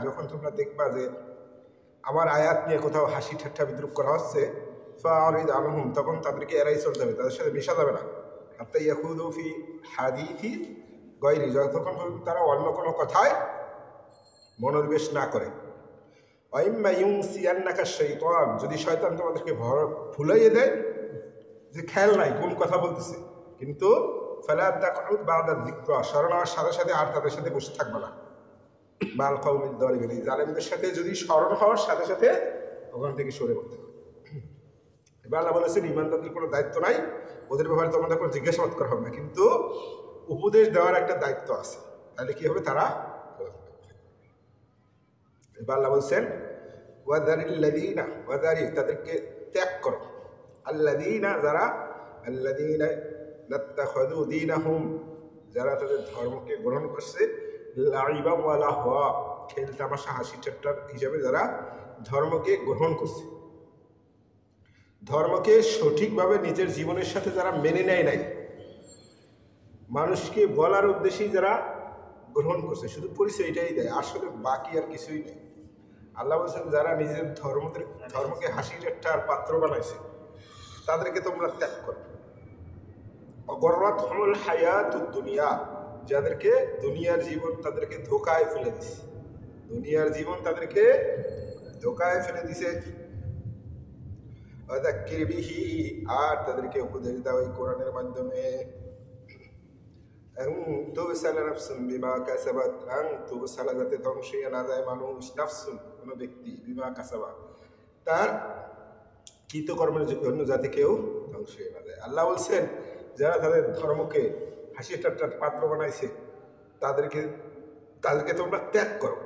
যখন তোমরা দেখবা যে আমার আয়াত নিয়ে কোথাও হাসি ঠাট্টা বিদ্রুপ করা হচ্ছে ফারিদ আনহুম, তখন তাদেরকে এড়াই চলতে হবে, তাদের সাথে মেশা যাবে না। হাত্তা ইয়াখুযু ফি হাদিসি গায়রি, যতক্ষণ পর্যন্ত তারা অন্য কোনো কথায় মনোনিবেশ না করে। ওয়াইম্মা ইউনসিয়ান্নাকা শাইতান, যদি শয়তান তোমাদেরকে ভুলাইয়ে দেয় যে খেয়াল নাই কোন কথা বলতেছে, কিন্তু ফালা তাকউদ বা'দা যিকরা, স্মরণ হওয়ার সাথে সাথে আর তাদের সাথে বসে থাকবে না। মাল কওমিল যালিমিন, এই জালেমদের সাথে যদি স্মরণ হওয়ার সাথে সাথে ওখান থেকে সরে পড়তে হবে। এবার আল্লাহ বলেছেন ইমানদারদের কোনো দায়িত্ব নাই, ওদের ব্যাপারে তোমাদের কোনো জিজ্ঞাসাবাদ করা হবে না, কিন্তু উপদেশ দেওয়ার একটা দায়িত্ব আছে। তাহলে কি হবে? তারা এবার আল্লাহ বলছেন ওয়াদারিল্লাযীনা, ওয়াদারি তাদেরকে ত্যাগ করো, আল্লাযীনা যারা, আল্লাযীনা নাত্তাখাযু দীনাহুম যারা তাদের ধর্মকে গ্রহণ করছে, লাইবা ওয়া লাহওয়া খেল তামাশা হাসি ঠাট্টার হিসাবে যারা ধর্মকে গ্রহণ করছে, ধর্মকে সঠিকভাবে নিজের জীবনের সাথে যারা মেনে নেয় নাই, মানুষকে বলার উদ্দেশ্যেই যারা গ্রহণ করছে, শুধু পরিচয় এটাই দেয়, আসলে বাকি আর কিছুই নেই। আল্লাহ বলছেন যারা নিজের ধর্মকে হাসি ঠাট্টার পাত্র বানাইছে তাদেরকে তোমরা ত্যাগ করো। অগররাতহুমুল হায়াতুদ দুনিয়া, যাদেরকে দুনিয়ার জীবন তাদেরকে ধোকায় ফেলে দিছে, দুনিয়ার জীবন তাদেরকে ধোকায় ফেলে দিছে। ওয়াযাক্কির বিহি, আর তাদেরকে উপদেশ দাও এই কোরআনের মাধ্যমে। তুবসালা নাফসুন বিমা কাসাবাত, তুবসালা যাতে ধ্বংস হয়ে না যায় মানুষ, নাফসুন কোনো ব্যক্তি, বিমা কাসাবা তার কৃতকর্মের জন্য যাতে কেউ ধ্বংস হয়ে না যায়। আল্লাহ বলছেন যারা তাদের ধর্মকে হাসি ঠাট্টার পাত্র বানাইছে তাদেরকে তোমরা ত্যাগ করো।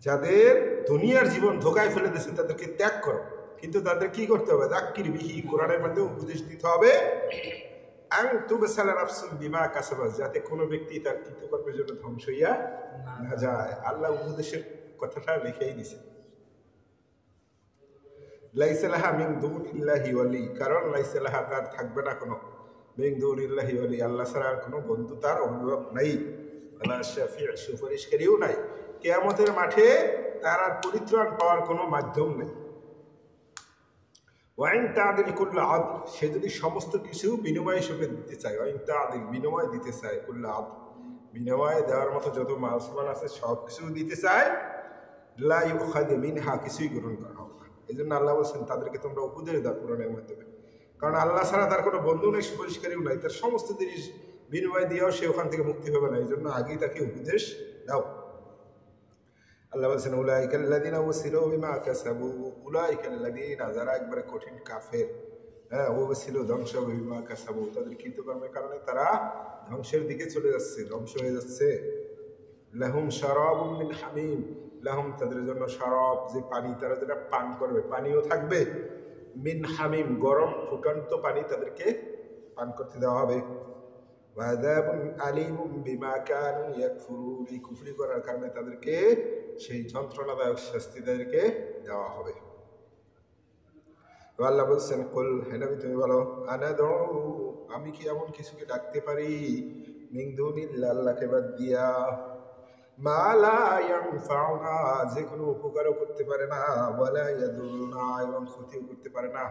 যাদের দুনিয়ার জীবন ধোকায় ফেলে দিয়েছে তাদেরকে ত্যাগ করো, কিন্তু তাদের কি করতে হবে? যাক্কির বিহি, কোরআনের মাধ্যমে উপদেশ দিতে হবে। তুবসালা নাফসুন বিমা কাসাবাত, যাতে কোনো ব্যক্তি তার কৃতকর্মের জন্য ধ্বংস হইয়া না যায়। আল্লাহ উপদেশের কথাটা লিখেই দিছে। লাইসা লাহা মিন দুনিল্লাহি ওয়ালি, কারণ লাইসা লাহা তার থাকবে না কোনো, মিন দুনিল্লাহি ওয়ালি আল্লাহ ছাড়া আর কোনো বন্ধু তার অভিভাবক নাই, ওয়ালা শাফিউ সুপারিশকারীও নাই, কিয়ামতের মাঠে তার আর পরিত্রাণ পাওয়ার কোনো মাধ্যম নেই। ওয়াইন তা'দিল কুল্লা আদল, সে যদি সমস্ত কিছু বিনিময় হিসেবে দিতে চায়, ওয়াইন তা'দিল বিনিময় দিতে চায়, কুল্লা আদল বিনিময় দেওয়ার মতো যত মাল সামান আছে সব কিছু দিতে চায়, লা ইউখাযু মিনহা কিছুই গ্রহণ করা হবে না। এই জন্য আল্লাহ বলছেন তাদেরকে তোমরা উপদেশ দাও কোরআনের মাধ্যমে, কারণ আল্লাহ ছাড়া তার কোনো বন্ধু নেই, সুপারিশকারীও নাই, তার সমস্ত জিনিস বিনিময় দিয়েও সে ওখান থেকে মুক্তি হবে না, এই জন্য আগেই তাকে উপদেশ দাও। আল্লাহ বলছেন উলাইকাল্লাযীনা উসিরু বিমা কাসাবু, উলাইকাল্লাযীনা যারা একবারে কঠিন কাফের, উসিরু ধ্বংস বিমা কাসাবু, তাদের কৃতকর্মের কারণে তারা ধ্বংসের দিকে চলে যাচ্ছে, ধ্বংস হয়ে যাচ্ছে। লাহুম শারাবুম মিন হামিম, লাহুম তাদের জন্য শারাব, যে পানি তারা যেটা পান করবে, পানিও থাকবে, মিন হামিম গরম ফুটন্ত পানি তাদেরকে পান করতে দেওয়া হবে। ওয়াযাবুন আলীমুম বিমা কানু ইয়াকফুরুন, এই কুফরি করার কারণে তাদেরকে সেই যন্ত্রণাদায়ক শাস্তি তাদেরকে দেওয়া হবে। আল্লাহ বলছেন কুল, হে নবী তুমি বলো, আনাদউ, আমি কি এমন কিছুকে ডাকতে পারি, মিন দুনিল্লাহ আল্লাহকে বাদ দিয়া, মা লা ইয়ানফাউনা, যে কোনো উপকারও করতে পারে না, ওয়ালা ইয়াদুরুনা, এবং ক্ষতিও করতে পারে না,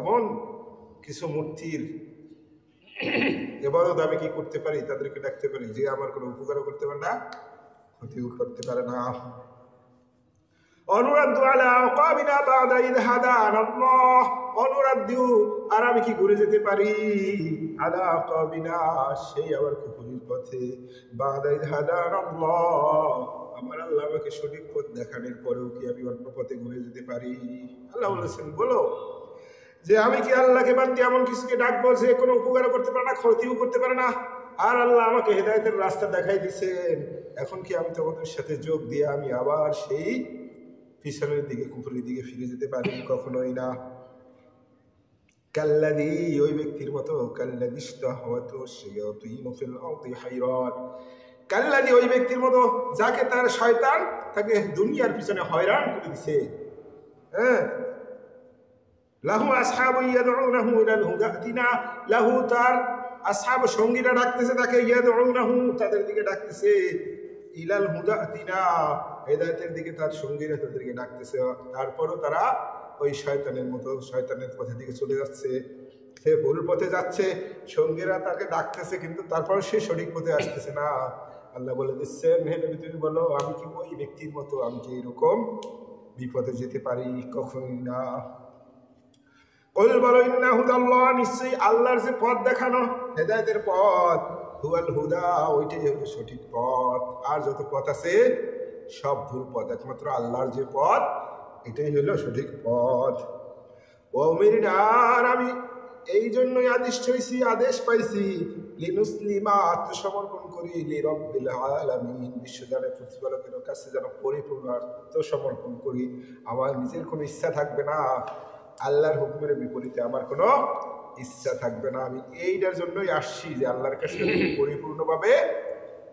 এমন কিছু মূর্তির ইবাদত আমি কি করতে পারি, তাদেরকে ডাকতে পারি যে আমার কোনো উপকারও করতে পারে না, ক্ষতিও করতে পারে না। অনুরাদ্দু আলা আকাবিনা বাদা ইয হাদানাল্লাহ, অনুরাদ্দু, আর আমি কি ঘুরে যেতে পারি, আলা আকাবিনা, সেই আবার কুফরির পথে, বাদা ইয হাদানাল্লাহ, আমার আল্লাহ আমাকে সঠিক পথ দেখানোর পরেও কি আমি অন্য পথে ঘুরে যেতে পারি? আল্লাহ বলেছেন বলো যে আমি কি আল্লাহকে বাদ দিয়ে এমন কিছুকে ডাকবো যে কোনো উপকারও করতে পারে না, ক্ষতিও করতে পারে না, আর আল্লাহ আমাকে হেদায়েতের রাস্তা দেখাই দিয়েছেন, এখন কি আমি তোমাদের সাথে যোগ দিয়ে আমি আবার সেই পিছনের দিকে কুফরির দিকে ফিরে যেতে পারি? কখনোই না। কাল্লাযী, ওই ব্যক্তির মতো, কাল্লাযী ইসতাহওয়াতু শায়াতীনু ফিল আরদি হায়রান, কাল্লাযী ওই ব্যক্তির মতো যাকে তার শয়তান তাকে দুনিয়ার পিছনে হয়রান করে দিছে। লাহু আসহাবু ইয়াদউনাহু ইলাল হুদা, লাহু তার আসহাব সঙ্গীরা ডাকতেছে তাকে, ইয়াদউনাহু তাদের দিকে ডাকতেছে, ইলাল হুদাতিনা হেদায়েতের দিকে তার সঙ্গীরা তাদেরকে ডাকতেছে। তারপরও তারা ওই শয়তানের মতো শয়তানের পথের দিকে চলে যাচ্ছে, সে ভুল পথে যাচ্ছে, সঙ্গীরা তাকে ডাকতেছে কিন্তু তারপর সে সঠিক পথে আসতেছে না। আল্লাহ বলে দিচ্ছেন, হে নবী তুমি বলো, আমি কি ওই ব্যক্তির মতো, আমি কি এরকম বিপদে যেতে পারি? কখনোই না। কুল বলো, ইন্না হুদাল্লাহ নিশ্চয়ই আল্লাহর যে পথ দেখানো হেদায়েতের পথ, হুয়াল হুদা ওইটাই হলো সঠিক পথ। আর যত পথ আছে সব ভুল পথ, একমাত্র আল্লাহর যে পথ এটাই হলো সঠিক পথ। ওমিরনা আর আমি এই জন্যই আদিষ্ট হয়েছি, আদেশ পাইছি, লিনুসলিমা আত্মসমর্পণ করি, লিরাব্বিল আলামিন বিশ্বজানের প্রতিপালকের কাছে যেন পরিপূর্ণ আত্মসমর্পণ করি। আমার নিজের কোনো ইচ্ছা থাকবে না, আল্লাহর হুকুমের বিপরীতে আমার কোনো ইচ্ছা থাকবে না। আমি এইটার জন্যই আসছি যে আল্লাহর কাছে পরিপূর্ণভাবে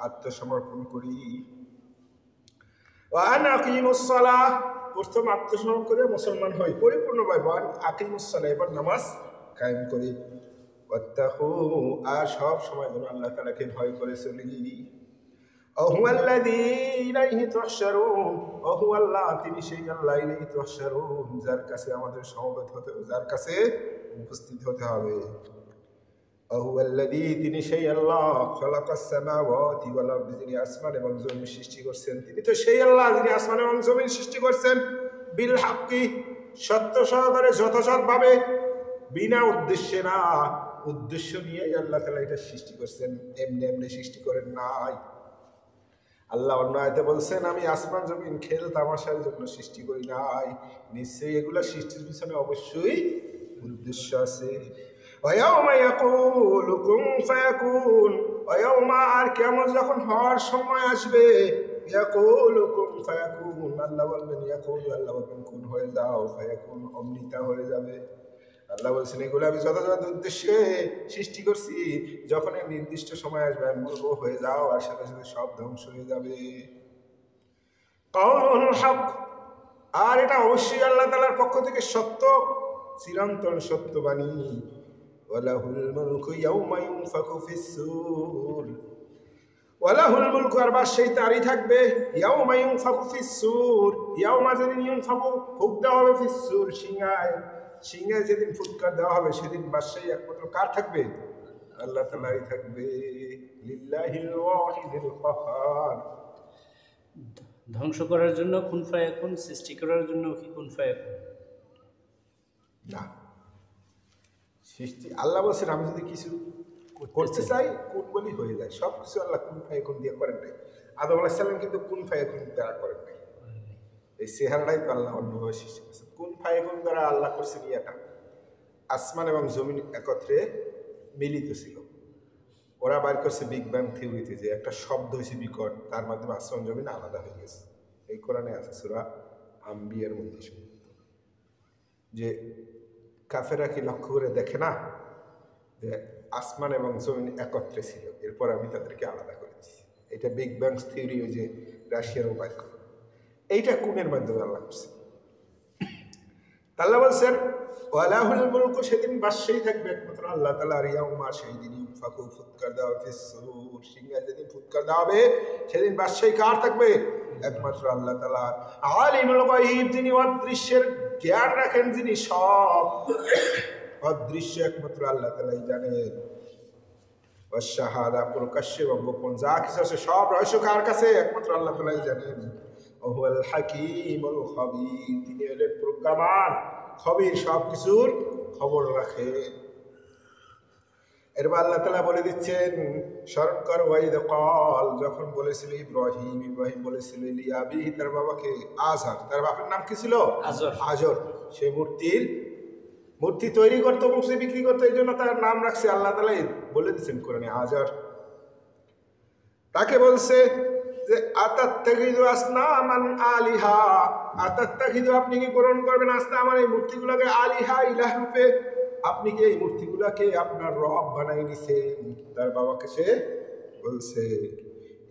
আত্মসমর্পণ করি। ওয়ান আকিমুস সালাহ প্রথম আত্মসমর্পণ করে মুসলমান হই পরিপূর্ণভাবে। ওয়ান আকিমুস সালাহ এবার নামাজ কায়েম করি। ওয়াত্তাকু আর সব সময় যেন আল্লাহ তাআলাকে ভয় করে চলি। ওহুয়াল্লাযী ইলাইহি তুহশারুন ওহুয়াল্লাহ তিনি সেই আল্লাহ, ইলাইহি তুহশারুন যার কাছে আমাদের সমবেত হতে হবে, যার কাছে উপস্থিত হতে হবে। ওহুয়াল্লাযী তিনি সেই আল্লাহ খালাকাস সামাওয়াতি ওয়াল আরদি যিনি আসমান এবং জমিন সৃষ্টি করছেন। তিনি তো সেই আল্লাহ যিনি আসমান এবং জমিন সৃষ্টি করছেন বিল হাক্কি সত্য সহকারে যথাযথভাবে, বিনা উদ্দেশ্যে না, উদ্দেশ্য নিয়ে আল্লাহ তাআলা এটা সৃষ্টি করছেন, এমনি এমনি সৃষ্টি করেন নাই। আল্লাহ অন্য আয়াতে বলছেন, আমি আসমান জমিন খেল তামাশার জন্য সৃষ্টি করি নাই, নিশ্চয়ই এগুলো সৃষ্টির পিছনে অবশ্যই উদ্দেশ্য আছে। ওয়ায়াউমা ইয়াকুলু কুন ফায়াকুন ওয়ায়াউমা আর কিয়ামত যখন হওয়ার সময় আসবে, ইয়াকুলু কুন ফায়াকুন আল্লাহ বলবেন, ইয়াকুলু আল্লাহ বলবেন কুন হয়ে যাও, ফায়াকুন অমৃতা হয়ে যাবে। আল্লাহ বলছেন এগুলো আমি যথাযথ উদ্দেশ্যে সৃষ্টি করছি, যখন এই নির্দিষ্ট সময় আসবে আমি বলবো হয়ে যাও, আর সাথে সাথে সব ধ্বংস হয়ে যাবে। কাউলুল হক আর এটা অবশ্যই আল্লাহ তাআলার পক্ষ থেকে সত্য, চিরন্তন সত্যবাণী। ওয়ালাহুল মুলকু ইয়াউমা ইউনফাকু ফিস-সূর ওয়ালাহুল মুলকু আর বাস সেই তারই থাকবে, ইয়াউমা ইউনফাকু ফিস-সূর ইয়াউমা যেদিন ইউনফাকু ফুঁক দেওয়া হবে, ফিস-সূর সিংহায়, সিংহায় যেদিন ফুৎকার দেওয়া হবে সেদিন বাদশাহী একমাত্র কার থাকবে? আল্লাহ তাআলাই থাকবে। লিল্লাহিল ওয়াহিদিল কাহ্হার ধ্বংস করার জন্য কুন ফায়াকুন, সৃষ্টি করার জন্য কি কুন ফায়াকুন না, সৃষ্টি আল্লাহ বলছেন আমি যদি কিছু করতে চাই কুন বলি হয়ে যায়, সব কিছু আল্লাহ কুন ফায়াকুন দিয়ে করেন নাই। আদম আলাইহিস সালাম কিন্তু কুন ফায়াকুন দ্বারা করেন নাই, এই চেহারাটাই তো আল্লাহ অন্যভাবে সৃষ্টি করেছেন। কুন ফায়াকুন দ্বারা আল্লাহ করছেন ইয়াটা, আসমান এবং জমিন একত্রে মিলিত ছিল। ওরা বাইর করছে বিগ ব্যাং থিওরিতে যে একটা শব্দ হয়েছে বিকট, তার মাধ্যমে আসমান জমিন আলাদা হয়ে গেছে। এই কোরআনে আছে সূরা আম্বিয়ার মধ্যে যে কাফেরা কি লক্ষ্য করে দেখে না যে আসমান এবং জমিন একত্রে ছিল, এরপর আমি তাদেরকে আলাদা করেছি। এটা বিগ ব্যাং থিওরি, ওই যে রাশিয়ার উপায় করে, এইটা কোনের মাধ্যমে আল্লাহ করছে। আল্লাহ বলছেন ওয়ালাহুল মুলকু সেদিন বাদশাহী থাকবে একমাত্র আল্লাহ তাআলার, ইয়াউমা সেই দিন ইউনফাকু ফুৎকার দেওয়া হবে, ফিস-সূর সিংহায় যেদিন ফুৎকার দেওয়া হবে সেদিন বাদশাহী কার থাকবে? একমাত্র আল্লাহ তাআলার। আলিমুল গায়ব যিনি অদৃশ্যের জ্ঞান রাখেন, যিনি সব অদৃশ্য একমাত্র আল্লাহ তাআলাই জানেন। ওয়াশ-শাহাদা প্রকাশ্য এবং গোপন যা কিছু আছে সব রহস্য কার কাছে? একমাত্র আল্লাহ তাআলাই জানেন। ওহুয়াল হাকীমুল খাবীর তিনি হলেন প্রজ্ঞাবান, খবীর সব কিছুর খবর রাখে। এরপর আল্লাহ তাআলা বলে দিচ্ছেন, স্মরণ কর ওয়াইদ ক্বাল যখন বলেছিল ইব্রাহিম, ইব্রাহিম বলেছিল লিআবিহি তার বাবাকে, আযর তার বাবার নাম কি ছিল? আযর। সে মূর্তি তৈরি করতো, মুখে বিক্রি করতো, এই জন্য তার নাম রাখছে আল্লাহ তাআলা বলে দিচ্ছেন কোরআনে আযর। তাকে বলছে যে আতাত্তাখিযু আসনামান আলিহা, আতাত্তাখিযু আপনি কি গ্রহণ করবেন আসনামান এই মূর্তিগুলোকে, আলিহা ইলাহ রূপে, আপনি কি এই মূর্তিগুলোকে আপনার রব বানাই নিছেন? তার বাবাকে সে বলছে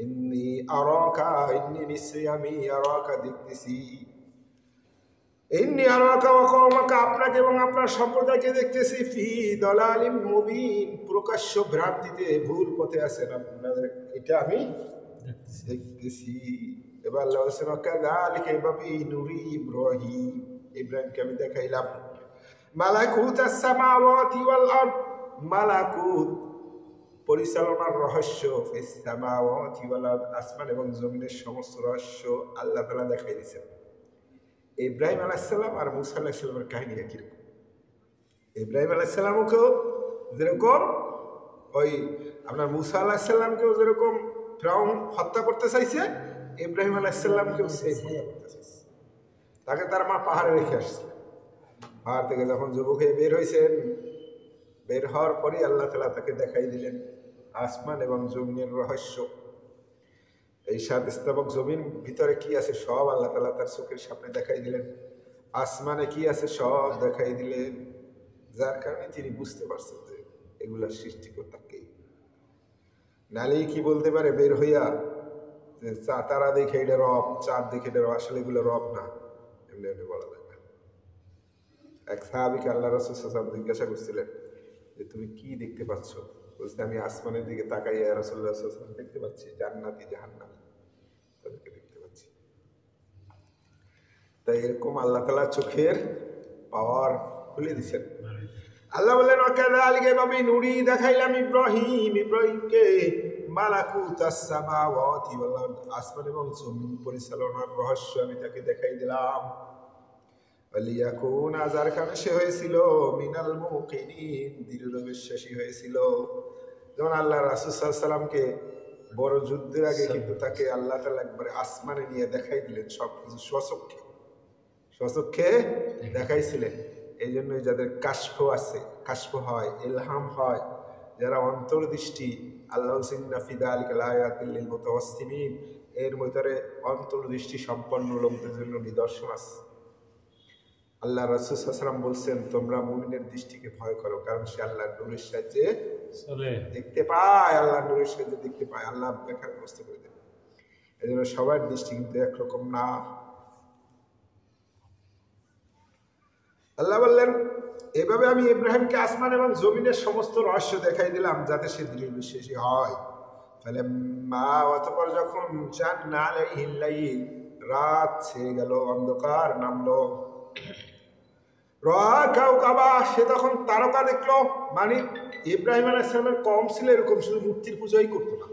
ইন্নি আরাকা, ইন্নি নিশ্চয়ই আমি আরাকা দেখতেছি, ইন্নী আরাকা ওয়া কওমাকা, আপনাকে এবং আপনার সম্প্রদায়কে দেখতেছি ফি দালালিম মুবিন, প্রকাশ্য ভ্রান্তিতে ভুল পথে আছেন আপনাদের, এটা আমি দেখতেছি। এবার আল্লাহ বলছেন কাযালিকা এভাবেই নুরি ইব্রাহিম, ইব্রাহিমকে আমি দেখাইলাম মালাকুত আস-সামাওয়াতি ওয়াল আরদ, মালাকুত পরিচালনার রহস্য, ফিস সামাওয়াতি ওয়াল আরদ, আসমান এবং জমিনের সমস্ত রহস্য আল্লাহ তাআলা দেখাই দিয়েছেন। ইব্রাহিম আলাইহিস সালাম আর মুসা আলাইহিস সালামের কাহিনী একই রকম। ইব্রাহিম আলাইহিস সালামকেও যেরকম ওই আপনার মুসা আলাইহিস সালামকেও যেরকম ফিরআউন হত্যা করতে চাইছে, ইব্রাহিম আলাইহিস সালামকেও সেই হত্যা করতে চাইছে। তাকে তার মা পাহাড়ে রেখে আসছে। পাহাড় থেকে যখন যুবক হয়ে বের হয়েছেন, বের হওয়ার পরই আল্লাহ তাআলা তাকে দেখাই দিলেন আসমান এবং জমিনের রহস্য। এই সাত স্থাবক জমিন ভিতরে কি আছে সব আল্লাহ তাআলা তার চোখের সামনে দেখাই দিলেন, আসমানে কি আছে সব দেখাই দিলেন, যার কারণে তিনি বুঝতে পারছেন যে এগুলার সৃষ্টিকর্তা কে। নালে কি বলতে পারে বের হইয়া যে তারা দেখে এটা রব, চাঁদ দেখে এটা রব, আসলে এগুলো রব না, এমনি এমনি বলা যায় না। এক সাহাবীকে আল্লাহ রাসূল সাল্লাল্লাহু আলাইহি ওয়াসাল্লাম জিজ্ঞাসা করছিলেন যে তুমি কি দেখতে পাচ্ছ? বলছে আমি আসমানের দিকে তাকাই ইয়া রাসূলুল্লাহ সাল্লাল্লাহু আলাইহি ওয়াসাল্লাম দেখতে পাচ্ছি জান্নাতি জাহান্নামী তাদেরকে দেখতে পাচ্ছি। তাই এরকম আল্লাহ তাআলা চোখের পাওয়ার খুলে দিয়েছেন। আল্লাহ বললেন ওয়াকাযালিকা এভাবে নুরি দেখাইলাম ইব্রাহিমকে মালাকুত আস-সামাওয়াতি ওয়াল আরদ, আসমান এবং জমিন পরিচালনার রহস্য আমি তাকে দেখাই দিলাম। ওয়ালিয়াকুনা, যার কারণে সে হয়েছিল মিনাল মুকিনিন, দৃঢ় বিশ্বাসী হয়েছিল। যেমন আল্লাহ রাসূল সাল্লাল্লাহু আলাইহি ওয়াসাল্লামকে বড় যুদ্ধের আগে কিন্তু তাকে আল্লাহ তাআলা একবারে আসমানে নিয়ে দেখাই দিলেন সবকিছু স্বচক্ষে দেখাইছিলেন। এই জন্যই যাদের কাশফ আছে, কাশফ হয়, ইলহাম হয়, যারা অন্তর্দৃষ্টি, আল্লাহ সিন্না ফি যালিকা লায়াতিল লিল মুতাওয়াসসিমিন, এর ভিতরে অন্তর্দৃষ্টি সম্পন্ন লোকদের জন্য নিদর্শন আছে। আল্লাহ রাসূল সাল্লাল্লাহু আলাইহি ওয়াসাল্লাম বলছেন তোমরা মুমিনের দৃষ্টিকে ভয় করো, কারণ সে আল্লাহর নূরের সাহায্যে দেখতে পায়, আল্লাহর নূরের সাহায্যে দেখতে পায়, আল্লাহ দেখার ব্যবস্থা করে দেন। এই জন্য সবার দৃষ্টি কিন্তু একরকম না। আল্লাহ বললেন এভাবে আমি ইব্রাহিমকে আসমান এবং জমিনের সমস্ত রহস্য দেখাই দিলাম যাতে সে দৃঢ় বিশ্বাসী হয়। ফালাম্মা, অতঃপর যখন জান্না আলাইহিল লাইল, রাত ছেয়ে গেল, অন্ধকার নামলো, রাআ কাওকাবা, সে তখন তারকা দেখলো। মানে ইব্রাহিম আলাইহিস সালামের কওম ছিল এরকম, শুধু মূর্তির পূজাই করতো না,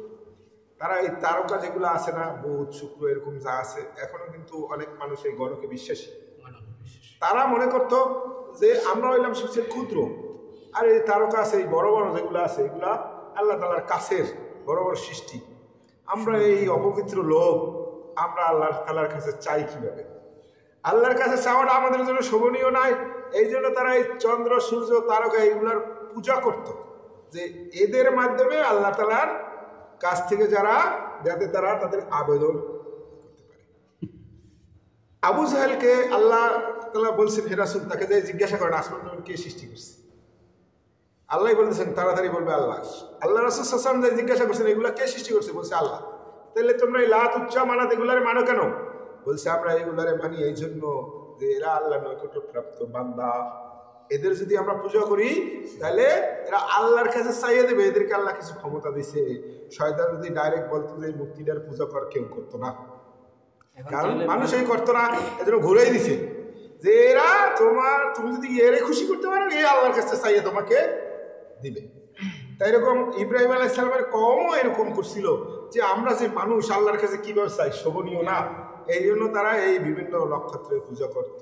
তারা এই তারকা যেগুলো আছে না, বুধ শুক্র এরকম যা আছে, এখনো কিন্তু অনেক মানুষ এই গণকে বিশ্বাসী। তারা মনে করতো যে আমরা হইলাম সবচেয়ে ক্ষুদ্র, আর এই তারকা আছে, এই বড় বড় যেগুলো আছে, এগুলা আল্লাহ তাআলার কাছের বড় বড় সৃষ্টি। আমরা এই অপবিত্র লোক, আমরা আল্লাহ তাআলার কাছে চাই কিভাবে? আল্লাহর কাছে চাওয়াটা আমাদের জন্য শোভনীয় নয়। এই জন্য তারা এই চন্দ্র সূর্য তারকা এগুলার পূজা করত, যে এদের মাধ্যমে আল্লাহ তাআলার কাছ থেকে যাতে তারা তাদের আবেদন করতে পারে। আবু জাহেলকে আল্লাহ তাআলা বলছেন হে রাসূল, তাকে যাই জিজ্ঞাসা করেন আসমান জমিন কে সৃষ্টি করছে? আল্লাহ বলতেছেন তাড়াতাড়ি বলবে আল্লাহ। আল্লাহ রাসূল সাল্লাল্লাহু আলাইহি ওয়াসাল্লাম জিজ্ঞাসা করছেন এগুলা কে সৃষ্টি করছে? বলছে আল্লাহ। তাহলে তোমরা এই লাত উচ্চা মানাত এগুলারে মানো কেন? বলছে আমরা এগুলারে মানি এই জন্য যে এরা আল্লাহর নৈকট্যপ্রাপ্ত বান্দা, এদের যদি আমরা পূজা করি তাহলে এরা আল্লাহর কাছে চাইয়ে দেবে, এদেরকে আল্লাহ কিছু ক্ষমতা দিয়েছে। শয়তান যদি ডাইরেক্ট বলতো যে মূর্তিটার পূজা কর, কেউ করতো না, কারণ মানুষ এই করতো না, এজন্য ঘুরেই দিছে যে এরা তুমি যদি এরে খুশি করতে পারো, এই আল্লাহর কাছে চাইয়ে তোমাকে দিবে। তাই এরকম ইব্রাহিম আলাইহিস সালামের কওমও এরকম করছিল যে আমরা যে মানুষ আল্লাহর কাছে কিভাবে চাই, শোভনীয় না, এই জন্য তারা এই বিভিন্ন নক্ষত্রের পূজা করত।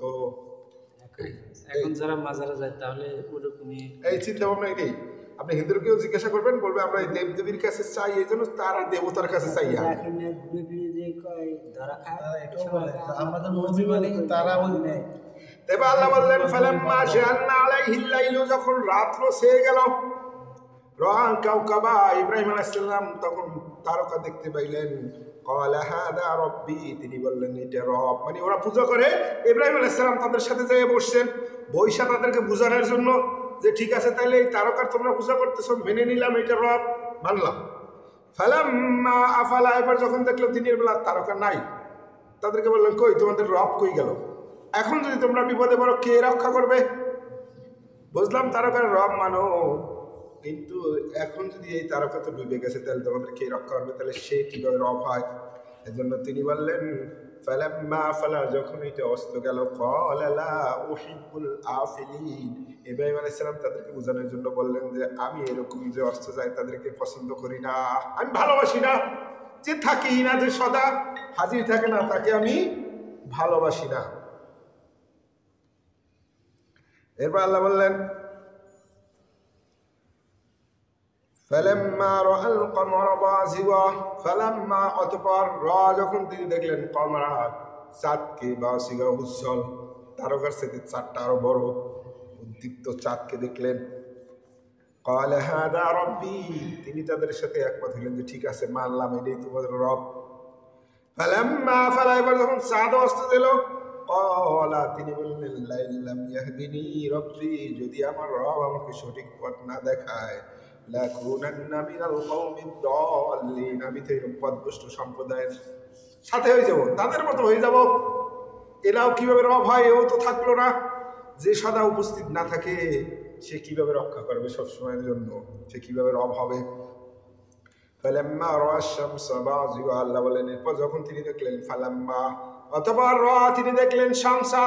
এখন যারা মাজারে যায় তাহলে ওরকমই এই চিন্তা ভাবনা এটাই। আপনি হিন্দুকেও জিজ্ঞাসা করবেন, বলবে আমরা এই দেব দেবীর কাছে চাই, এই জন্য তারা দেবতার কাছে চাই। তবে আল্লাহ বললেন ফালাম্মা জাআলনা আলাইহিল লাইল, যখন রাত্র ছেয়ে গেল, রাআ কাওকাবা, ইব্রাহিম আলাইহিস সালাম তখন তারকা দেখতে পাইলেন। ক্বালা হাযা রাব্বি, তিনি বললেন এটা রব। মানে ওরা পূজা করে, ইব্রাহিম আলাইহিস সালাম তাদের সাথে যেয়ে বসছেন, বৈশা তাদেরকে বোঝানোর জন্য যে ঠিক আছে তাহলে এই তারকার তোমরা পূজা করতেছো, মেনে নিলাম এটা রব, মানলাম। ফালাম্মা আফালা, এবার যখন দেখলো দিনের বেলা তারকা নাই, তাদেরকে বললেন কই তোমাদের রব কই গেল? এখন যদি তোমরা বিপদে পড়ো কে রক্ষা করবে? বুঝলাম তারকার রব মানো, কিন্তু এখন যদি এই তারকা তো ডুবে গেছে, তাহলে তোমাদের কে রক্ষা করবে? তাহলে সে কিভাবে রব হয়? এজন্য তিনি বললেন ফালাম্মা ফালা, যখন এটা অস্ত গেল, ক্বালা লা উহিব্বুল আফিলিন, ইব্রাহিম আলাইহিস সালাম তাদেরকে বোঝানোর জন্য বললেন যে আমি এরকম যে অস্ত যায় তাদেরকে পছন্দ করি না, আমি ভালোবাসি না। যে থাকি না, যে সদা হাজির থাকে না, তাকে আমি ভালোবাসি না। এরপর আল্লাহ বললেন ফালাম্মা রাআল কমরা বাযিগা, ফালাম্মা, অতঃপর, যখন তিনি দেখলেন কমরা, চাঁদকে, বাযিগা, উজ্জ্বল, তারকার সাথে চাঁদটা আরো বড়, উদ্দীপ্ত চাঁদকে দেখলেন, ক্বালা হাযা রাব্বি, তিনি তাদের সাথে একমত হলেন যে ঠিক আছে, মানলাম এটাই তোমাদের রব। ফালাম্মা ফালা, এবার যখন চাঁদ অস্ত দিল, ক্বালা, তিনি বললেন লাইল্লাম ইয়াহদিনি রাব্বি, যদি আমার রব আমাকে সঠিক পথ না দেখায়, লাকুনান্না মিনাল কওমিদ দাল্লিন, আমি তো এরকম পথভ্রষ্ট সম্প্রদায়ের সাথে হয়ে যাব, তাদের মতো হয়ে যাব। এরাও কিভাবে রব হয়? এও তো থাকলো না। যে সদা উপস্থিত না থাকে সে কিভাবে রক্ষা করবে সবসময়ের জন্য? সে কিভাবে রব হবে? ফালাম্মা রাআ শামসা বাযিগা, আল্লাহ বলেন এরপর যখন তিনি দেখলেন, ফালাম্মা, অতঃপর তিনি দেখলেন শামসা,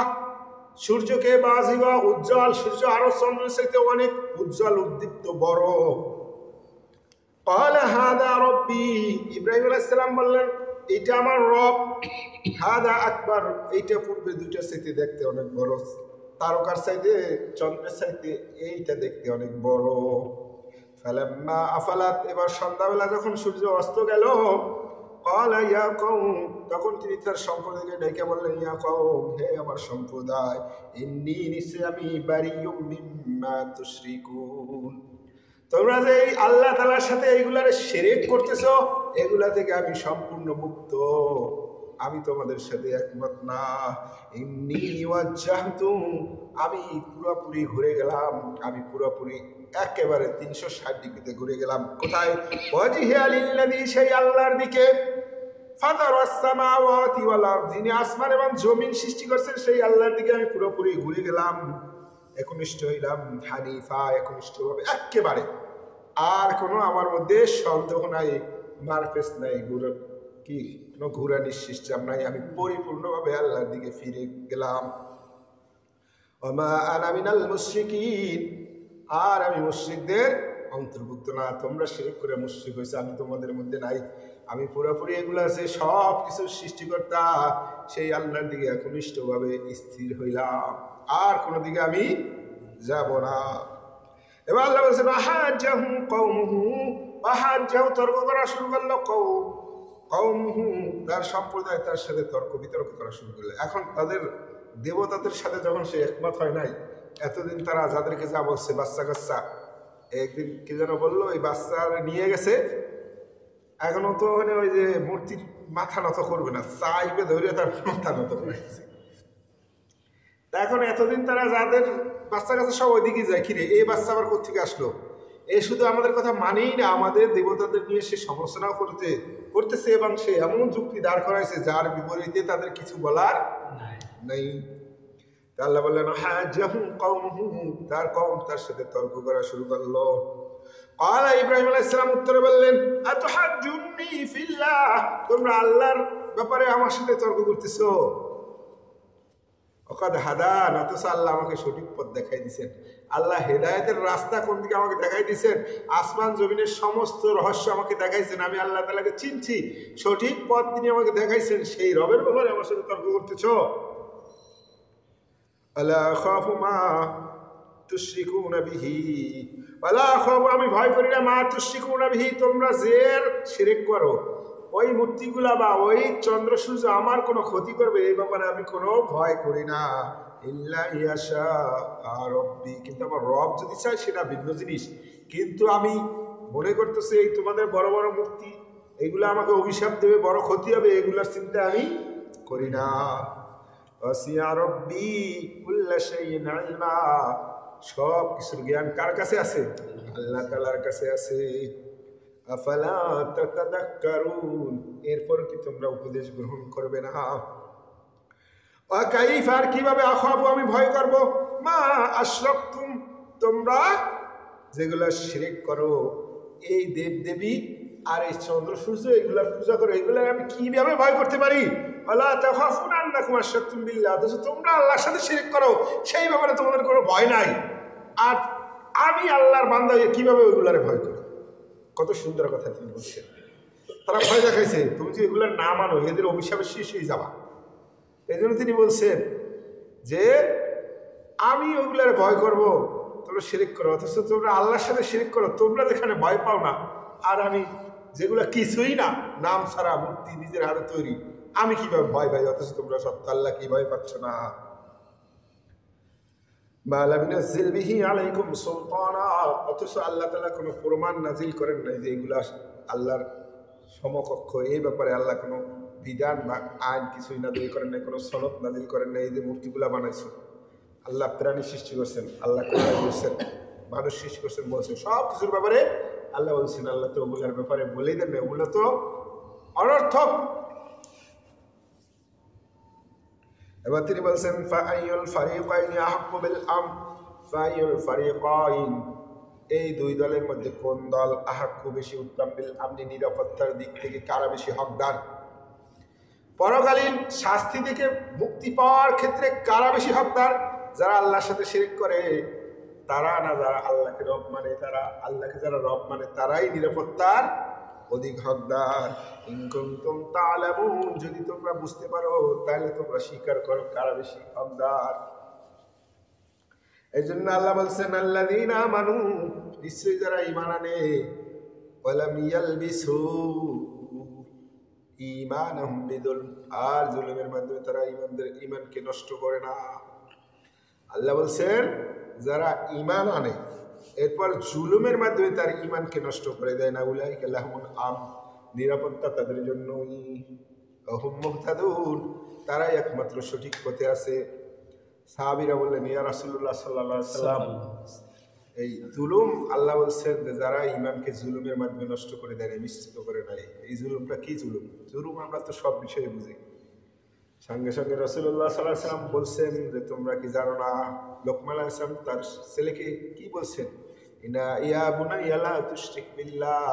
সূর্যকে, বাযিগা, উজ্জ্বল, সূর্য আরো চন্দ্রের চাইতে অনেক উজ্জ্বল, উদ্দীপ্ত, বড়। ক্বালা হাযা রাব্বি, ইব্রাহিম আলাইহিস সালাম বললেন এটা আমার রব। হাযা আকবার, এইটা পূর্বে দুইটার চাইতে দেখতে অনেক বড়, তারকার চাইতে, চন্দ্রের চাইতে এইটা দেখতে অনেক বড়। ফালাম্মা আফালাত, এবার সন্ধ্যাবেলা যখন সূর্য অস্ত গেল, ক্বালা ইয়া কওম, তখন তিনি তার সম্প্রদায়কে ডেকে বললেন, ইয়া কওম, হে আমার সম্প্রদায়, ইন্নী, নিশ্চয় আমি, বারিয়ুম মিম্মা তুশরিকুন, তোমরা যে এই আল্লাহ তাআলার সাথে এইগুলার শিরক করতেছো, এগুলা থেকে আমি সম্পূর্ণ মুক্ত, আমি তোমাদের সাথে একমত না। ইন্নী ওয়াজ্জাহতু, আমি পুরোপুরি ঘুরে গেলাম, আমি পুরোপুরি একেবারে 360 ডিগ্রিতে ঘুরে গেলাম। কোথায়? ওয়াজহিয়া লিল্লাযী, সেই আল্লাহর দিকে, ফাতারাস সামাওয়াতি ওয়াল আরদ, যিনি আসমান এবং জমিন সৃষ্টি করেছেন, সেই আল্লাহর দিকে আমি পুরোপুরি ঘুরে গেলাম, একনিষ্ঠ হইলাম, হানিফা, একনিষ্ঠভাবে একেবারে। আর কোনো আমার মধ্যে সন্দেহ নাই, মারফেস নাই, কোনো ঘুরানির সিস্টেম নাই, আমি পরিপূর্ণভাবে আল্লাহর দিকে ফিরে গেলাম। ওমা আনা মিনাল মুশরিকিন, আর আমি মুশরিকদের অন্তর্ভুক্ত না। তোমরা শিরক করে মুশরিক হয়েছে, আমি তোমাদের মধ্যে নাই। আমি পুরোপুরি এগুলো আছে সব কিছু সৃষ্টিকর্তা সেই আল্লাহর দিকে একনিষ্ঠভাবে স্থির হইলাম, আর কোনো দিকে আমি যাব না। এবার আল্লাহ বলছেন আহাজ্জাহু কওমুহু, আহাজ্জাহু, তর্ক করা শুরু করলো কওমুহু, তার সম্প্রদায় তার সাথে তর্ক বিতর্ক করা শুরু করলো। এখন তাদের দেবতাদের সাথে যখন সে একমত হয় নাই, এতদিন তারা যাদেরকে যা বলছে, বাচ্চা কাচ্চা, একদিন কি যেন বললো, ওই বাচ্চা নিয়ে গেছে, এখনো তো মানে ওই যে মূর্তির মাথা নত করবে না, চাইবে ধরে তার মাথা নত করে গেছে। তা এখন এতদিন তারা যাদের বাচ্চা কাছে সব ওইদিকে যায়, কিরে এই বাচ্চা আবার কোথেকে আসলো? এ শুধু আমাদের কথা মানেই না, আমাদের দেবতাদের নিয়ে সে সমালোচনাও করতেছে, এবং সে এমন যুক্তি দাঁড় করাইছে যার বিপরীতে তাদের কিছু বলার নাই। আল্লাহ বললেন হাজ্জাহু কওমুহু, তার কওম তার সাথে তর্ক করা শুরু করলো। ক্বালা, ইব্রাহিম আলাইহিস সালাম উত্তরে বললেন, আতুহাজ্জুনি ফিল্লাহ, তোমরা আল্লাহর ব্যাপারে আমার সাথে তর্ক করতেছো। ওয়াকাদ হাদান, অথচ আল্লাহ আমাকে সঠিক পথ দেখাই দিয়েছেন। আল্লাহ হেদায়েতের রাস্তা কোন দিকে আমাকে দেখাই দিয়েছেন, আসমান জমিনের সমস্ত রহস্য আমাকে দেখাইছেন, আমি আল্লাহ তাআলাকে চিনছি, সঠিক পথ তিনি আমাকে দেখাইছেন, সেই রবের ব্যাপারে আমার সাথে তর্ক করতেছো। আলা খাফু মা তুশরিকুনা বিহি, আলা খাফু, আমি ভয় করি না, মা তুশরিকুনা বিহি, তোমরা যে শিরক করো, ওই মূর্তিগুলা বা ওই চন্দ্র সূর্য আমার কোনো ক্ষতি করবে এই ব্যাপারে আমি কোনো ভয় করি না। ইল্লা ইয়াশা রাব্বি, কিন্তু আমার রব যদি চায় সেটা ভিন্ন জিনিস। কিন্তু আমি মনে করতেছি এই তোমাদের বড় বড় মূর্তি, এগুলো আমাকে অভিশাপ দেবে, বড় ক্ষতি হবে, এগুলোর চিন্তা আমি করি না। ওয়াসিয়া রাব্বি কুল্লা শাইইন ইলমা, সব কিছুর জ্ঞান কার কাছে আছে? আল্লাহ তাআলার কাছে আছে। আফালা তাতাদাক্কারুন, এরপর কি তোমরা উপদেশ গ্রহণ করবে না? কাইফা আর কিভাবে আখাবু আমি ভয় করব মা আশরাকতুম তোমরা যেগুলা শিরক করো এই দেব দেবী আর এই চন্দ্র সূর্য এগুলার পূজা করো এগুলার আমি কিভাবে ভয় করতে পারি আল্লাহ তাখাফুনা আন্নাকুম আশরাকতুম বিল্লাহ অথচ তোমরা আল্লাহর সাথে শিরক করো সেই ব্যাপারে তোমাদের কোনো ভয় নাই আর আমি আল্লাহর বান্দা হয়ে কিভাবে ওইগুলারে ভয় করি কত সুন্দর কথা তিনি বলছেন তারা ভয় দেখাইছে তুমি যদি এগুলার না মানো এদের অভিশাপে শেষ হয়ে যাবা এই জন্য তিনি বলছেন যে আমি ওগুলার ভয় করব তোমরা শিরিক করো অথচ তোমরা আল্লাহর সাথে শিরিক করো তোমরা যেখানে ভয় পাও না আর আমি যেগুলো কিছুই না নাম ছাড়া মূর্তি নিজের হাতে তৈরি আমি কিভাবে ভয় পাই অথচ তোমরা সত্য আল্লাহ কি ভয় পাচ্ছ না অথচ আল্লাহ তাআলা কোনো প্রমাণ নাজিল করেন নাই যে এগুলা আল্লাহর সমকক্ষ এই ব্যাপারে আল্লাহ কোনো বিধান বা আইন কিছুই নাজিল করেন নাই কোনো সনদ নাজিল করেন নাই এই যে মূর্তিগুলা বানাইছে আল্লাহ প্রাণী সৃষ্টি করছেন আল্লাহ বলছেন মানুষ সৃষ্টি করছেন বলছেন সব কিছুর ব্যাপারে আল্লাহ বলছেন আল্লাহ তো ওগুলোর ব্যাপারে বলেই দেন না ওগুলো তো অনর্থক এবার তিনি বলছেন ফাআইয়ুল ফারিকাইনি আহাক্কু বিল আমন ফাআইয়ুল ফারিকাইন এই দুই দলের মধ্যে কোন দল আহাক্কু বেশি উত্তম বিল আমনি নিরাপত্তার দিক থেকে কারা বেশি হকদার পরকালীন শাস্তি থেকে মুক্তি পাওয়ার ক্ষেত্রে কারা বেশি হকদার যারা আল্লাহর সাথে শিরক করে তারা না যারা আল্লাহকে রব মানে তারা আল্লাহকে যারা রব মানে তারাই নিরাপত্তার অধিক হকদার ইন কুনতুম তা'লামুন যদি তোমরা বুঝতে পারো তাহলে তোমরা স্বীকার করো কারা বেশি হকদার এই জন্য আল্লাহ বলছেন আল্লাযীনা আমানু নিশ্চয়ই যারা ঈমান আনে ওয়ালাম ইয়ালবিসু ঈমানাহুম বিযুলম আর জুলুমের মাধ্যমে তারা ঈমানকে নষ্ট করে না আল্লাহ বলছেন যারা ঈমান আনে এরপর জুলুমের মাধ্যমে তার ঈমানকে নষ্ট করে দেয় না উলাইকা লাহুমুল আমন নিরাপত্তা তাদের জন্যই হুম মুহতাদুন তারাই একমাত্র সঠিক পথে আছে সাহাবীরা বললেন ইয়া রাসূলুল্লাহ সাল্লাল্লাহু আলাইহি ওয়াসাল্লাম এই জুলুম আল্লাহ বলছেন যে যারা ঈমানকে জুলুমের মাধ্যমে নষ্ট করে দেয় মিশ্রিত করে নেয় এই জুলুমটা কি জুলুম জুলুম আমরা তো সব বিষয়ে বুঝি সঙ্গে সঙ্গে রাসূলুল্লাহ সাল্লাল্লাহু আলাইহি ওয়াসাল্লাম বলছেন যে তোমরা কি জানো না লোকমান আলাইহিস সালাম তার ছেলেকে কি বলছেন ইয়া বুনাইয়া লা তুশরিক বিল্লাহ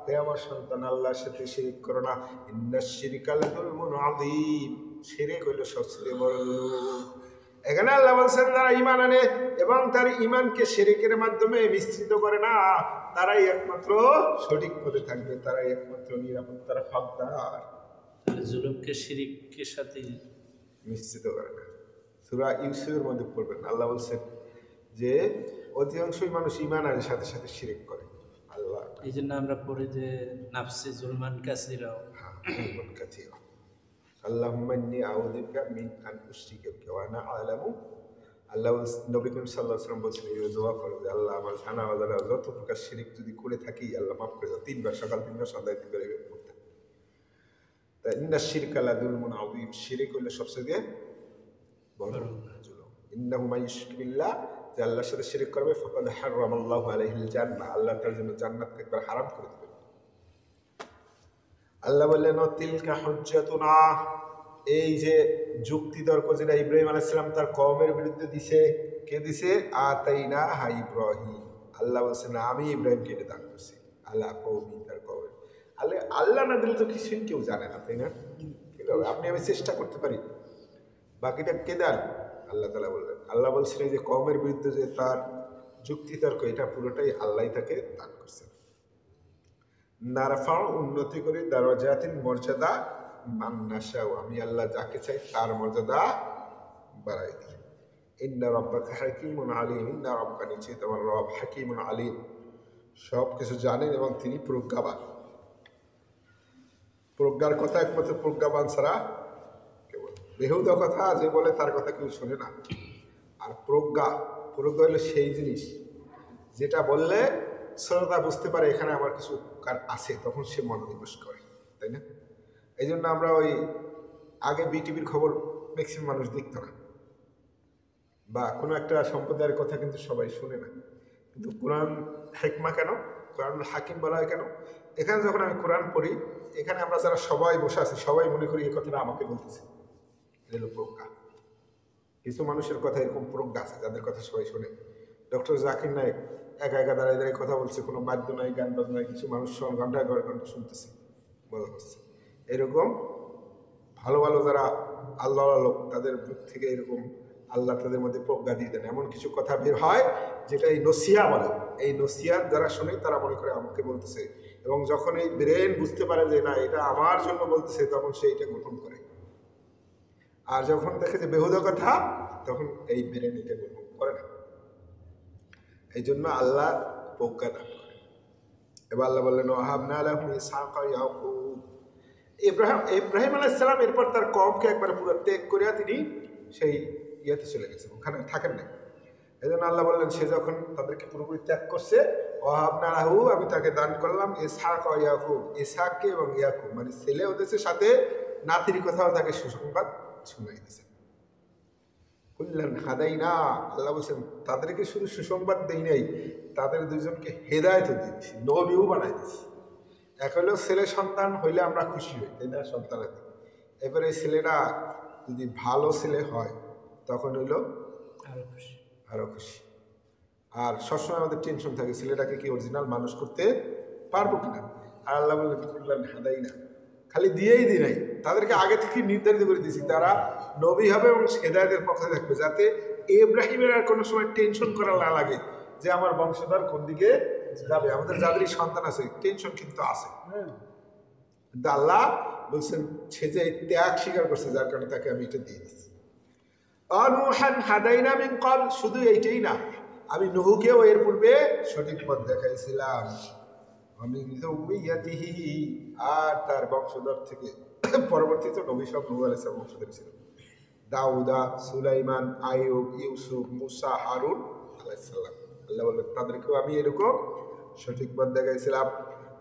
হে আমার সন্তান আল্লাহর সাথে শিরক করো না ইন্নাশ শিরকা লাযুলমুন আযীম শিরক হলো সবচেয়ে বড় জুলুম এখানে আল্লাহ বলছেন যারা ঈমান আনে এবং তার ঈমানকে শিরকের মাধ্যমে মিশ্রিত করে না তারাই একমাত্র সঠিক পথে থাকবে তারাই একমাত্র নিরাপত্তার হকদার জুলুমকে শিরকের সাথে মিশ্রিত করে না সূরা ইউসুফের মধ্যে পড়বেন আল্লাহ বলছেন যে অধিকাংশই মানুষ ঈমান আনার সাথে সাথে শিরক করে আল্লাহ এই জন্য আমরা পড়ি যে নাফসি জুলমান কাসিরা কাসিরা আল্লাহুম্মা ইন্নী আউযু বিকা মিন আন উশরিকা বিকা ওয়া আনা আ'লামু আল্লাহ নবী করিম সাল্লাল্লাহু আলাইহি ওয়াসাল্লাম বলছেন এই দোয়া করো যে আল্লাহ আমার জানা অজানা যত প্রকার শিরক যদি করে থাকি আল্লাহ মাফ করে দাও তিনবার সকাল তিনবার সন্ধ্যায় তিনবার এভাবে পড়তে তাই ইন্নাশ শিরকা লাযুলমুন আযীম শিরক হলো সবচেয়ে বড় জুলুম ইন্নাহু মান ইউশরিক বিল্লাহ যে আল্লাহর সাথে শিরক করবে ফাকাদ হারামাল্লাহু আলাইহিল জান্নাহ আল্লাহ তার জন্য জান্নাতকে একবার হারাম করে দিবেন আল্লাহ বললেন তিলকা হুজ্জাতুনা এই যে যুক্তি তর্ক যেটা ইব্রাহিম আলাইহিস সালাম তার কওমের বিরুদ্ধে দিছে কে দিছে আতাইনা হা ইব্রাহিম আল্লাহ বলছেন আমি ইব্রাহিমকে এটা দান করছি আল্লাহ কওমি তার কওমের আল্লাহ না দিলে তো কিছুই কেউ জানে না তাই না আপনি আমি চেষ্টা করতে পারি বাকিটা কে দেন আল্লাহ তাআলা বললেন আল্লাহ বলছেন যে কওমের বিরুদ্ধে যে তার যুক্তি তর্ক এটা পুরোটাই আল্লাহই তাকে দান করছেন নারফাউ উন্নতি করে দারাজাতিন মর্যাদা মান নাশাউ আমি আল্লাহ যাকে চাই তার মর্যাদা বাড়াই দিই ইন্না রাব্বাকা হাকীমুন আলীম ইন্না রাব্বাকা নিশ্চয়ই তোমার রব হাকীমুন আলীম সব কিছু জানেন এবং তিনি প্রজ্ঞাবান প্রজ্ঞার কথা একমাত্র প্রজ্ঞাবান ছাড়া কেবল বেহুদা কথা যে বলে তার কথা কেউ শোনে না আর প্রজ্ঞা হলো সেই জিনিস যেটা বললে শ্রোতা বুঝতে পারে এখানে আমার কিছু উপকার আছে তখন সে মনোনিবেশ করে তাই না এই জন্য আমরা ওই আগে বিটিভির খবর ম্যাক্সিমাম মানুষ দেখতো না বা কোনো একটা সম্প্রদায়ের কথা কিন্তু সবাই শুনে না কিন্তু কোরআন হেকমা কেন কোরআন হাকিম বলা হয় কেন এখানে যখন আমি কোরআন পড়ি এখানে আমরা যারা সবাই বসে আছি সবাই মনে করি এই কথাটা আমাকে বলতেছে এটা হলো প্রজ্ঞা কিছু মানুষের কথা এরকম প্রজ্ঞা আছে যাদের কথা সবাই শোনে। ডক্টর জাকির নায়েক একা একা দাঁড়িয়ে দাঁড়িয়ে কথা বলছে, কোনো বাদ্য নাই, গান বাজনা নাই, কিছু মানুষ ঘন্টায় ঘন্টা শুনতেছে, মজা করছে। এরকম ভালো ভালো যারা আল্লাহ লোক তাদের মুখ থেকে এরকম আল্লাহ তাদের মধ্যে প্রজ্ঞা দিয়ে দেন, এমন কিছু কথা বের হয় যেটা এই নসিয়া বলে। এই নসিয়া যারা শোনে তারা মনে করে আমাকে বলতেছে, এবং যখন এই ব্রেন বুঝতে পারে যে না এটা আমার জন্য বলতেছে, তখন সে এটা গ্রহণ করে। আর যখন দেখে যে বেহুদা কথা, তখন এই ব্রেন এটা গ্রহণ করে না। এই জন্য আল্লাহ প্রজ্ঞা দান করে। এবার আল্লাহ বললেন ওয়াহাবনা লাহু ইসহাকা ইয়াকুব। ইব্রাহিম আলাইহিস সালাম এরপর তার কওমকে একবার পুরো ত্যাগ করে তিনি সেই ইয়েতে চলে গেছেন, ওখানে থাকেন না। এই জন্য আল্লাহ বললেন সে যখন তাদেরকে পুরোপুরি ত্যাগ করছে, ওয়াহাবনা লাহু, আমি তাকে দান করলাম ইসহাকা ইয়াকুব, ইসহাককে এবং ইয়াকুব, মানে ছেলে ওদেরকে সাথে নাতির কথাও তাকে সুসংবাদ শুনাই দিয়েছেন। কুল্লান হাদাইনা, আল্লাহ বলছেন তাদেরকে শুধু সুসংবাদ দেই নাই, তাদের দুজনকে হেদায়েতও দিয়েছি, নবীও বানাই দিয়েছি। এক হলো ছেলে সন্তান হইলে আমরা খুশি হই, তাই না, সন্তানের। এবারে ছেলেটা যদি ভালো ছেলে হয় তখন হইল আরো খুশি। আর সবসময় আমাদের টেনশন থাকে ছেলেটাকে কি অরিজিনাল মানুষ করতে পারবো কিনা। আর আল্লাহ বললেন কুল্লান হাদাইনা, খালি দিয়েই দিই নাই, তাদেরকে আগে থেকে নির্ধারিত করে দিয়েছি তারা নবী হবে এবং হেদায়েতের পক্ষে থাকবে, যাতে ইব্রাহিমের আর কোনো সময় টেনশন করা না লাগে যে আমার বংশধর কোন দিকে যাবে। আমাদের যাদেরই সন্তান আছে টেনশন কিন্তু আছে, কিন্তু আল্লাহ বলছেন সে যে ত্যাগ স্বীকার করছে যার কারণে তাকে আমি এটা দিয়ে দিচ্ছি। অনুহান হাদাইনা মিন ক্বাবল, শুধু এইটাই না, আমি নূহকেও এর পূর্বে সঠিক পথ দেখাইছিলাম। আমি আর তার বংশধর থেকে পরবর্তীত নবী সব নূহ আলাইহিস সালাম বংশধর ছিল, দাউদা, সুলাইমান, আইয়ুব, ইউসুফ, মুসা, হারুন আলাইহিস সালাম। আল্লাহ বললেন তাদেরকেও আমি এরকম সঠিক পথ দেখাইছিলাম।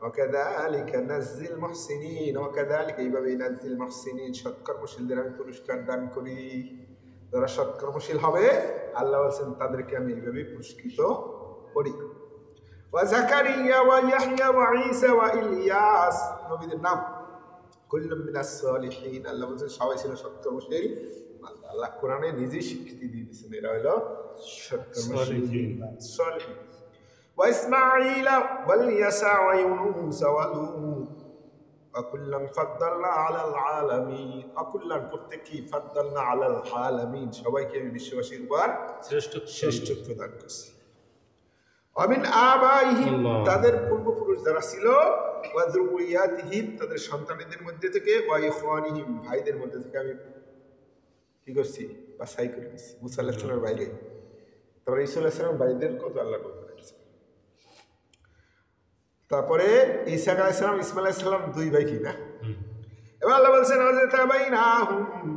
ওয়াকাযালিকা নাজ্জিল মুহসিনিন, ওয়াকাযালিকা এইভাবেই নাজ্জিল মুহসিনিন, সৎকর্মশীলদের আমি পুরস্কার দান করি। যারা সৎকর্মশীল হবে আল্লাহ বলছেন তাদেরকে আমি এইভাবেই পুরস্কৃত করি। ওয়া যাকারিয়া ওয়া ইয়াহইয়া ওয়া ঈসা ওয়া ইলিয়াস, নবীদের নাম কুল্লুম মিনাস সালিহিন। আল্লাহ বলছেন সবাই ছিল সৎকর্মশীল। আল্লাহ কোরআনে নিজেই স্বীকৃতি দিয়ে দিয়েছেন এরা হলো সৎকর্মশীল সালিহিন। ওয়া ইসমাঈলা ওয়াল ইয়াসা ওয়া ইউনুস ওয়া লূত আকুল্লান ফাদ্দালনা আলাল আলামিন, আকুল্লান প্রত্যেকই ফাদ্দালনা আলাল আলামিন, সবাইকে আমি বিশ্ববাসীর উপর শ্রেষ্ঠত্ব দান করছি। আমিন আবাইহিম, তাদের পূর্বপুরুষ যারা ছিল, ওয়া যুররিয়াতিহিম, তাদের সন্তানদের মধ্যে থেকে, ওয়া ইখওয়ানিহিম, ভাইদের মধ্যে থেকে আমি কি করছি, বাছাই করে দিয়েছি। মুসা আলাইহিস সালামের বাইরে, তারপরে ঈসা আলাইহিস সালামের ভাইদের কত আল্লাহ বলে দিয়েছে। তারপরে ঈসা আলাইহিস সালাম, ইসমাঈল আলাইহিস সালাম দুই ভাই কি না। এবার আল্লাহ বলছেন ওয়াজতাবাইনাহুম,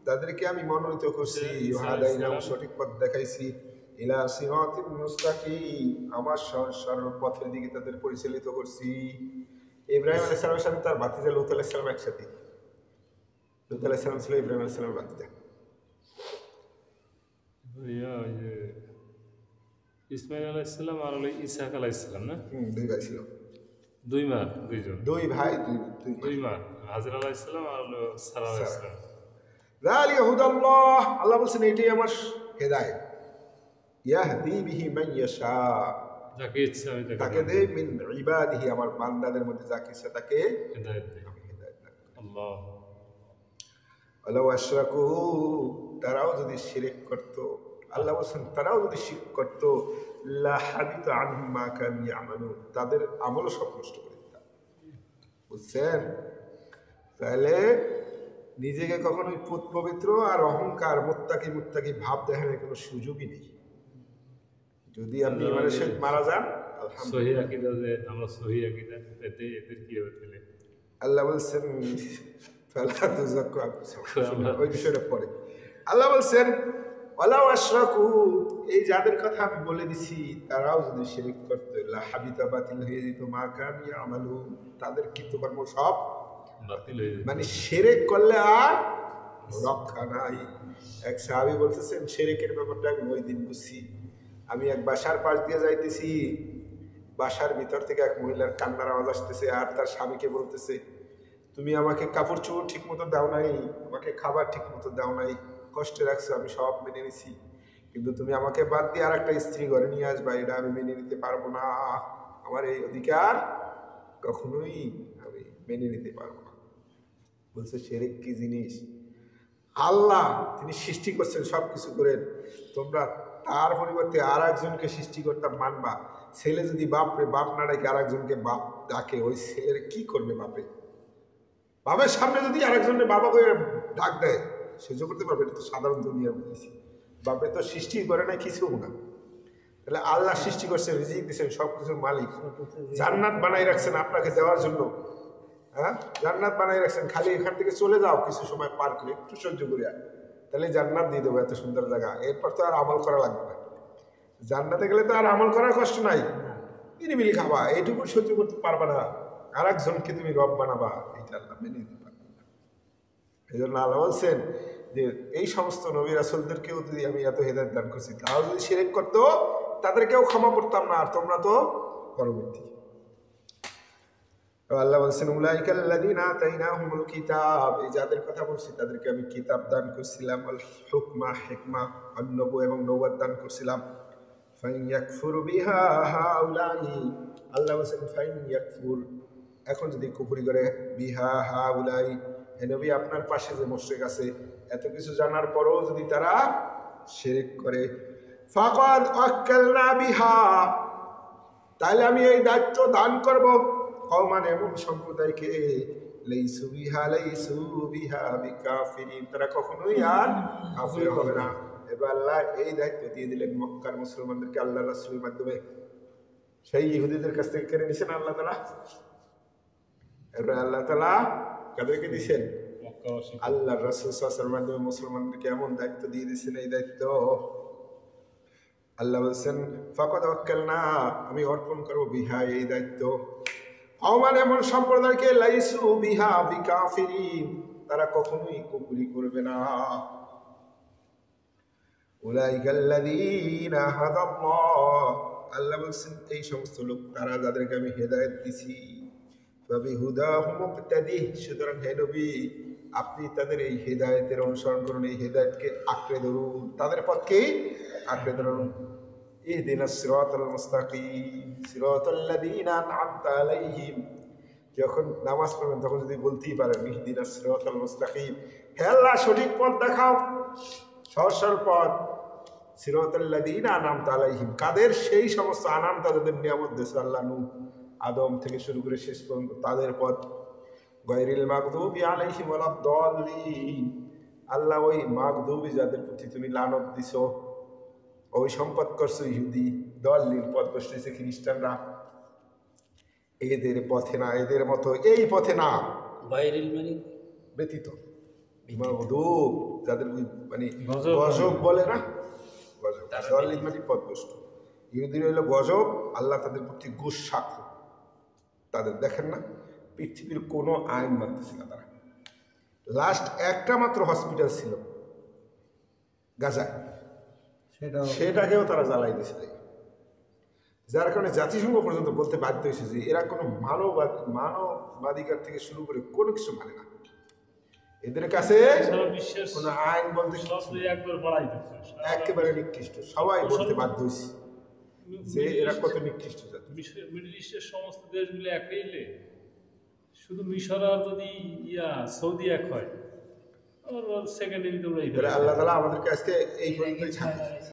তাদেরকে আমি মনোনীত করছি, ওয়াহাদাইনাহুম, সঠিক পথ দেখাইছি, ইলা সিরাতিন মুস্তাকিম, আমার সরল পথের দিকে তাদের পরিচালিত করছি। ইব্রাহিম আলাইহিস সালামের সাথে তার ভাতিজা লূত আলাইহিস সালাম একসাথে। লূত আলাইহিস সালাম ছিল ইব্রাহিম আলাইহিস সালামের ভাতিজা। ইসমাইল আলাইহিস সালাম আর হলো ইসহাক আলাইহিস সালাম না, দুই ভাই ছিল, দুই মা, দুইজন, দুই ভাই, দুই মা, হাজরা আলাইহিস সালাম আর হলো সারা আলাইহিস সালাম। যালিকা হুদাল্লাহ, আল্লাহ বলছেন এটাই আমার হেদায়েত। ইয়াহদি বিহি মান ইয়াশা, যাকে ইচ্ছা আমি তাকে দেই, মিন ইবাদিহি, আমার বান্দাদের মধ্যে যাকে ইচ্ছা তাকে হেদায়েত দেই। আমি হেদায়েত দান করি। আল্লাহ ওয়ালাউ আশরাকু, তারাও যদি শিরক করত, আল্লাহ বলছেন তারাও যদি শিরক করত, লা হাবিতা আনহুম মা কানু ইয়ামালুন, তাদের আমলও সব নষ্ট করে দিতাম। বুঝছেন? তাহলে নিজেকে কখনোই পবিত্র আর অহংকার মুত্তাকি ভাব দেখানোর কোনো সুযোগই নেই। যদি আপনি ইমানের সাথে মারা যান, সহি আকীদা, যে আমরা সহি আকীদা, এতে এদের কি হবে তাহলে? আল্লাহ বলছেন ফালা তুযাক্কু আনফুসাকুম, ওই বিষয়টা পরে আল্লাহ বলছেন ওয়ালাউ আশরাকু, এই যাদের কথা আমি বলে দিছি তারাও যদি শিরক করত, লা হাবিতা, বাতিল হয়ে যেত, মা কানু ইয়ামালুন, তাদের কৃতকর্ম সব বাতিল হয়ে যাবে। মানে শিরক করলে আর রক্ষা নাই। এক সাহাবী বলতেছেন শিরকের ব্যাপারটা আমি ওই দিন বুঝছি। আমি এক বাসার পাশ দিয়ে যাইতেছি, বাসার ভিতর থেকে এক মহিলার কান্নার আওয়াজ আসতেছে, আর তার স্বামীকে বলতেছে তুমি আমাকে কাপড় চোপড় ঠিক মতো দাও নাই, আমাকে খাবার ঠিক মতো দাও নাই, কষ্টে রাখছো আমি সব মেনে নিছি, কিন্তু তুমি আমাকে বাদ দিয়ে আর একটা স্ত্রী ঘরে নিয়ে আসবা, এটা আমি মেনে নিতে পারবো না। আমার এই অধিকার কখনোই আমি মেনে নিতে পারবো না। বলছে শিরক কি জিনিস? আল্লাহ তিনি সৃষ্টি করছেন সবকিছু করেন, তোমরা তার পরিবর্তে আর একজনকে সৃষ্টিকর্তা মানবা। ছেলে যদি বাপরে বাপ না ডাকে আর একজনকে বাপ ডাকে, ওই ছেলের কি করবে বাপে? বাবার সামনে যদি আরেকজনের বাবা করে ডাক দেয়, সহ্য করতে পারবে? এটা তো সাধারণ দুনিয়া বুঝেছি। বাপে তো সৃষ্টি করে না কিছু না। তাহলে আল্লাহ সৃষ্টি করছেন, রিজিক দিচ্ছেন, সবকিছুর মালিক। জান্নাত বানাই রাখছেন আপনাকে দেওয়ার জন্য। হ্যাঁ, জান্নাত বানাই রাখছেন, খালি এখান থেকে চলে যাও কিছু সময় পার করে, একটু সহ্য করে, তাহলে জান্নাত দিয়ে দেবো, এত সুন্দর জায়গা। এরপর তো আর আমল করা লাগবে না। জান্নাতে গেলে তো আর আমল করার কষ্ট নাই, নিরিবিলি খাবা, এইটুকু সহ্য করতে পারবা না, আর একজনকে তুমি রব বানাবা, এইটা আল্লাহ মেনে নিতে পারবে না। এই জন্য আল্লাহ বলছেন যে এই সমস্ত নবী রাসূলদেরকেও যদি আমি এত হেদায়েত দান করছি, তাও যদি শিরক করতো তাদেরকেও ক্ষমা করতাম না, আর তোমরা তো পরবর্তী। আল্লাহ বলছেন উলাইকাল্লাযীনা আতাইনাহুমুল কিতাব, এই যাদের কথা বলছি তাদেরকে আমি কিতাব দান করছিলাম, আল হুকমা হিকমা, নবুয়ত এবং নবুয়ত দান করছিলাম। ফাইন ইয়াকফুর বিহা হাউলাই, আল্লাহ বলছেন ফাইন ইয়াকফুর, এখন যদি কুফরি করে, বিহা হাউলাই, হে নবী আপনার পাশে যে মুশরিক আছে, এত কিছু জানার পরও যদি তারা শিরক করে, ফাকাদ আক্কালনা বিহা, তাহলে আমি এই দায়িত্ব দান করব কওমান, এমন সম্প্রদায়কে, লাইসু বিহা বিকাফিরিন, তারা কখনোই আর কাফির হবে না। এবার আল্লাহ এই দায়িত্ব দিয়ে দিলেন মক্কার মুসলমানদেরকে, আল্লাহ রাসূলের মাধ্যমে। সেই ইহুদিদের কাছ থেকে কেড়ে নিছেন আল্লাহ তাআলা। এবার আল্লাহ তাআলা কাদেরকে দিছেন? মক্কাবাসী। আল্লাহ রাসূল সাল্লাল্লাহু আলাইহি ওয়াসাল্লামের মাধ্যমে মুসলমানদেরকে এমন দায়িত্ব দিয়ে দিয়েছেন, এই দায়িত্ব আল্লাহ বলছেন ফাকাদ ওয়াক্কালনা, আমি অর্পণ করব বিহা, এই দায়িত্ব কওমান, এমন সম্প্রদায়কে, লাইসু বিহা বিকাফিরিন, তারা কখনোই কুফরি করবে না। উলাইকাল্লাযীনা হাদাল্লাহ, আল্লাহ বলছেন এই সমস্ত লোক তারা যাদেরকে আমি হেদায়েত দিছি, ফাবিহুদাহু মুক্তাদিহ, সুতরাং হে নবী আপনি তাদের এই হেদায়েতের অনুসরণ করুন, এই হেদায়েতকে আঁকড়ে ধরুন, তাদের পথকেই আঁকড়ে ধরুন। ইহদিনাস সিরাতাল মুস্তাকিম সিরাতাল্লাযীনা আন'আমতা আলাইহিম, যখন নামাজ পড়বেন তখন যদি বলতেই পারেন ইহদিনাস সিরাতাল মুস্তাকিম, হে আল্লাহ সঠিক পথ দেখাও, সহজ সরল পথ। সিরাতাল্লাযীনা আন'আমতা আলাইহিম, কাদের? সেই সমস্ত আনামতা, যাদের নিয়ামত দিয়েছে আল্লাহ, নূহ আদম থেকে শুরু করে শেষ পর্যন্ত তাদের পথ। গায়রিল মাগদুবি আলাইহিম ওয়ালাদ-দাল্লিন, আল্লাহ ওই মাগদুবি যাদের প্রতি তুমি লানত দিছো, ওই সম্পদ করছো ইহুদি, দল্লিন পথভ্রষ্ট হয়েছে খ্রিস্টানরা, এদের পথে না, এদের মতো এই পথে না, বাইরের মানে ব্যতীত। মাগদুব যাদের মানে গজব গজব বলে না, গজব, তারা দল্লিন মানে পথভ্রষ্ট। ইহুদির হইল গজব, আল্লাহ তাদের প্রতি গুসা, তাদের দেখেন না পৃথিবীর কোনো আইন মানতেছে না তারা। লাস্ট একটা মাত্র হসপিটাল ছিল গাজায়, সেটাকেও তারা জ্বালাই দিয়েছে, যার কারণে জাতিসংঘ পর্যন্ত বলতে বাধ্য হয়েছে যে এরা কোনো মানবাধিকার থেকে শুরু করে কোনো কিছু মানে না, এদের কাছে সারা বিশ্বের কোনো আইন বলতে সব একবার বাড়াইতেছে, একেবারে নিকৃষ্ট, সবাই বলতে বাধ্য হয়েছে যে এরা কত নিকৃষ্ট জাতি। মিডল ইস্টের সমস্ত দেশগুলো একইলে, শুধু মিশর আর যদি সৌদি এক হয়, আর সেকেন্ডে আল্লাহ তাআলা আমাদেরকে আজকে এই পর্যন্তই ছাড়ে।